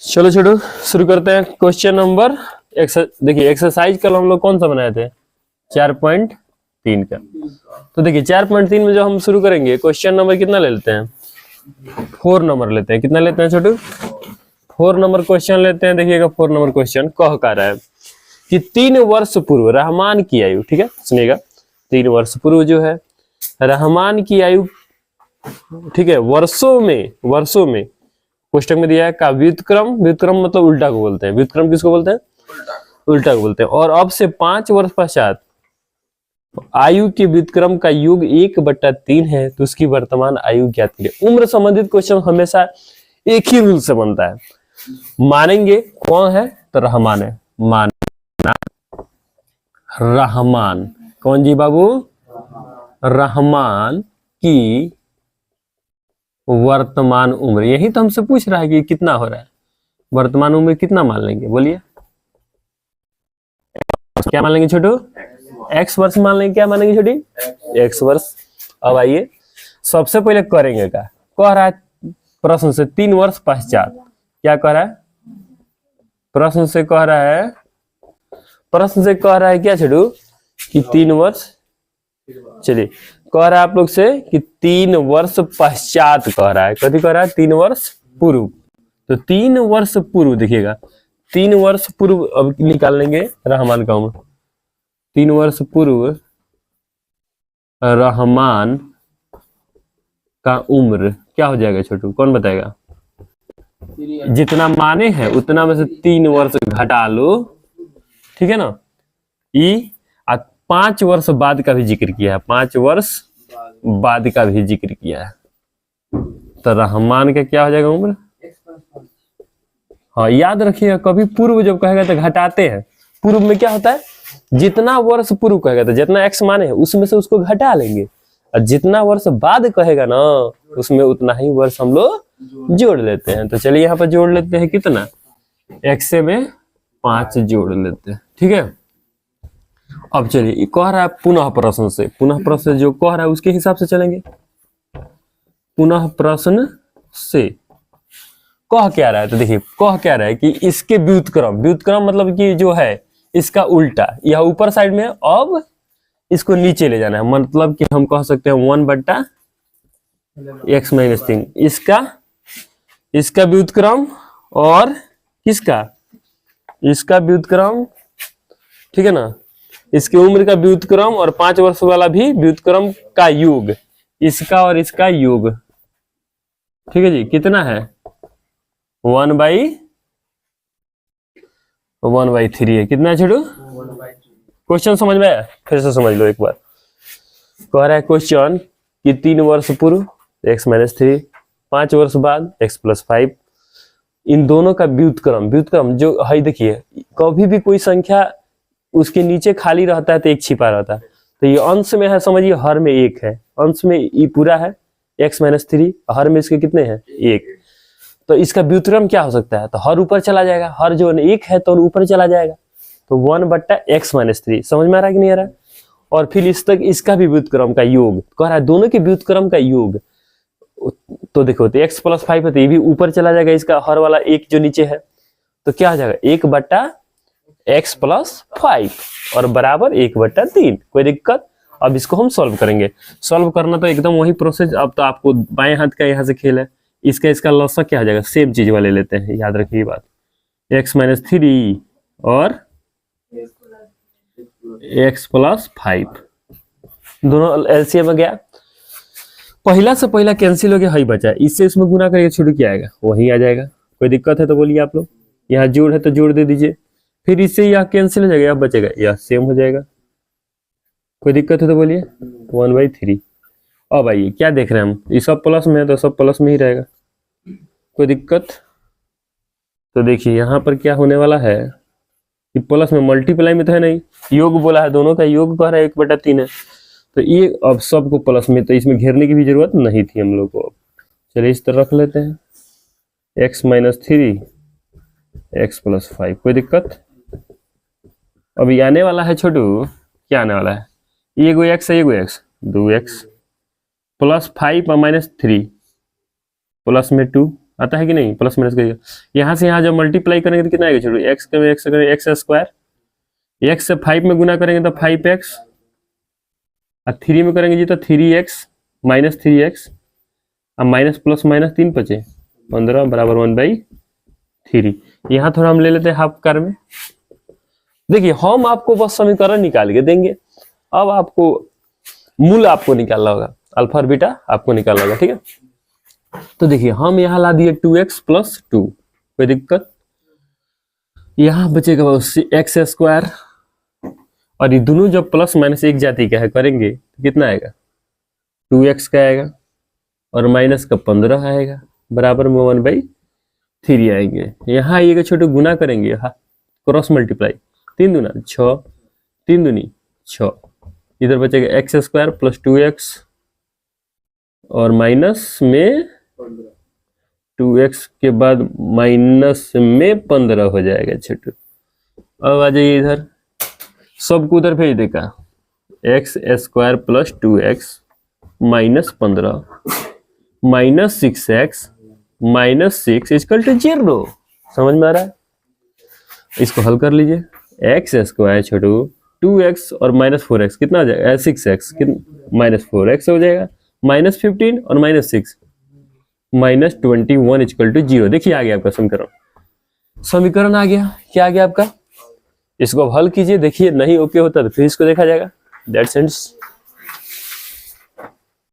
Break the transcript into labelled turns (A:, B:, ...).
A: चलो छोटू शुरू करते हैं क्वेश्चन नंबर। देखिए एक्सरसाइज कल हम लोग कौन सा बनाए थे 4.3 का। तो देखिए 4.3 में जो हम शुरू करेंगे क्वेश्चन नंबर कितना ले लेते हैं 4 नंबर लेते हैं। कितना लेते हैं छोटू 4 नंबर क्वेश्चन लेते हैं। देखिएगा 4 नंबर क्वेश्चन कह रहा है कि 3 वर्ष पूर्व रहमान की आयु, ठीक है सुनिएगा, 3 वर्ष पूर्व जो है रहमान की आयु, ठीक है, वर्षों में पुस्तक में दिया है का व्युत्क्रम, व्युत्क्रम मतलब उल्टा को बोलते हैं, व्युत्क्रम किसको बोलते हैं उल्टा को बोलते हैं। और अब से 5 वर्ष पश्चात आयु के व्युत्क्रम का योग 1/3 है तो उसकी वर्तमान आयु ज्ञात कीजिए। उम्र संबंधित क्वेश्चन हमेशा एक ही रूल से बनता है, मानेंगे कौन है तो रहमान है, मानना रहमान, कौन जी बाबू, रहमान की वर्तमान उम्र। यही तो हमसे पूछ रहा है कि कितना हो रहा है, वर्तमान उम्र कितना मान लेंगे बोलिए, क्या मान लेंगे छोटू, x वर्ष मान लेंगे, क्या मानेंगे छोटी x वर्ष। अब आइए सबसे पहले करेंगे क्या, कह रहा है प्रश्न से 3 वर्ष पश्चात, क्या कह रहा है प्रश्न से कह रहा है क्या छोटू कि 3 वर्ष, चलिए कह रहा है आप लोग से कि 3 वर्ष पश्चात कह रहा है, कथी कह रहा है 3 वर्ष पूर्व। तो 3 वर्ष पूर्व देखिएगा 3 वर्ष पूर्व अब निकाल लेंगे रहमान का उम्र। 3 वर्ष पूर्व रहमान का उम्र क्या हो जाएगा छोटू, कौन बताएगा, जितना माने हैं उतना में से 3 वर्ष घटा लो, ठीक है ना। 5 वर्ष बाद का भी जिक्र किया है, 5 वर्ष बाद का भी जिक्र किया है, तो रहमान का क्या हो जाएगा उम्र। हाँ याद रखिएगा कभी पूर्व जब कहेगा तो घटाते हैं, पूर्व में क्या होता है जितना वर्ष पूर्व कहेगा तो जितना x माने है उसमें से उसको घटा लेंगे, और जितना वर्ष बाद कहेगा ना उसमें उतना ही वर्ष हम लोग जोड़ लेते हैं। तो चलिए यहाँ पर जोड़ लेते हैं कितना, x में 5 जोड़ लेते हैं, ठीक है। अब चलिए कह रहा है पुनः प्रश्न से जो कह रहा है उसके हिसाब से चलेंगे। पुनः प्रश्न से कह क्या रहा है, तो देखिए कह क्या रहा है कि इसके व्युत्क्रम मतलब कि जो है इसका उल्टा, यह ऊपर साइड में, अब इसको नीचे ले जाना है, मतलब कि हम कह सकते हैं 1/x - 3 इसका व्युत्क्रम और इसका व्युत्क्रम, ठीक है ना, इसकी उम्र का व्युत्क्रम और 5 वर्ष वाला भी व्युत्क्रम का योग, इसका और इसका योग, ठीक है जी, कितना है 1/3 है। कितना है छोटू, क्वेश्चन समझ में आया, फिर से समझ लो एक बार। कह रहा है क्वेश्चन कि 3 वर्ष पूर्व x - 3, 5 वर्ष बाद x + 5, इन दोनों का व्युत्क्रम जो है, देखिए कभी भी कोई संख्या उसके नीचे खाली रहता है तो एक छिपा रहता है, तो ये अंश में है, समझिए हर में 1 है, अंश में ये पूरा है x - 3, हर में इसके कितने हैं 1, तो इसका व्युत्क्रम क्या हो सकता है, तो हर ऊपर चला जाएगा, हर जो 1 है तो ऊपर चला जाएगा, तो 1/x - 3 समझ में आ रहा है कि नहीं आ रहा है। और फिर इस तक इसका भी व्युत्क्रम का योग कह रहा है, दोनों के व्युत्क्रम का योग, तो देखो तो x + 5 है तो ये भी ऊपर चला जाएगा, इसका हर वाला 1 जो नीचे है, तो क्या हो जाएगा 1/x + 5 और बराबर 1/3। कोई दिक्कत। अब इसको हम सॉल्व करेंगे, सॉल्व करना तो एकदम वही प्रोसेस, अब तो आपको बाएं हाथ का यहाँ से खेल है, इसका लॉसा क्या हो जाएगा, सेम चीज वाले लेते हैं, याद रखिए बात, x - 3 और x + 5 दोनों एलसीएम में गया, पहला से पहला कैंसिल हो गया, हई बचा है, इससे इसमें गुना करिए छोटू क्या आएगा वही आ जाएगा। कोई दिक्कत है तो बोलिए आप लोग, यहाँ जोड़ है तो जोड़ दे दीजिए, फिर इससे यह कैंसिल हो जाएगा, यह बचेगा, यह सेम हो जाएगा। कोई दिक्कत है तो बोलिए 1/3। अब आइए क्या देख रहे हैं हम, ये सब प्लस में है तो सब प्लस में ही रहेगा, कोई दिक्कत। तो देखिए यहाँ पर क्या होने वाला है कि प्लस में मल्टीप्लाई में तो है नहीं, योग बोला है, दोनों का योग कह रहा है 1/3 है, तो ये अब सबको प्लस में, तो इसमें घेरने की भी जरूरत नहीं थी हम लोग को। चलिए इस तरह रख लेते हैं x - 3 x + 5, कोई दिक्कत। अभी आने वाला है छोटू, क्या आने वाला है, ये एगो x है, एगो x, 2x + 5 - 3 प्लस में 2 आता है कि नहीं, प्लस माइनस करिएगा। यहाँ से यहाँ जब मल्टीप्लाई करेंगे तो कितना आएगा छोड़ो, एक्स का एक्स करेंगे एक्स स्क्वायर, एक्स से 5 में गुना करेंगे तो 5x, और 3 में करेंगे जी तो 3x माइनस 3x, अब माइनस प्लस माइनस 3 बचे 15 बराबर 1/3। यहाँ थोड़ा हम ले लेते हैं हाफ कार में। देखिए हम आपको बस समीकरण निकाल के देंगे, अब आपको मूल आपको निकालना होगा, अल्फा और बीटा आपको निकालना होगा, ठीक है। तो देखिए हम यहाँ ला दिए 2x + 2, कोई दिक्कत, यहाँ बचेगा एक्स स्क्वायर, और ये दोनों जब प्लस माइनस एक जाति का है करेंगे तो कितना आएगा, 2x का आएगा और माइनस का 15 आएगा, बराबर में 1/3 आएंगे। यहाँ आइएगा छोटे गुना करेंगे, हाँ क्रॉस मल्टीप्लाई, 3 दूना 6, 3 दूनी 6, इधर बचेगा एक्स स्क्वायर + 2x और माइनस में 2x के बाद माइनस में 15 हो जाएगा छोटू। अब आ जाइए इधर, सबको उधर भेज देगा, X square + 2x minus 15 minus 6x minus 6 equal to 0। समझ में आ रहा है? इसको हल कर लीजिए, एक्स स्क्वायर छोटू 2x और माइनस 4x कितना आ जाएगा, 6x माइनस 4x हो जाएगा, माइनस 15 और माइनस 6 माइनस 21 इक्वल टू 0। देखिए आ गया आपका समीकरण, समीकरण आ गया। क्या आ गया आपका, इसको अब हल कीजिए, देखिए नहीं ओके होता तो फिर इसको देखा जाएगा। That's ends.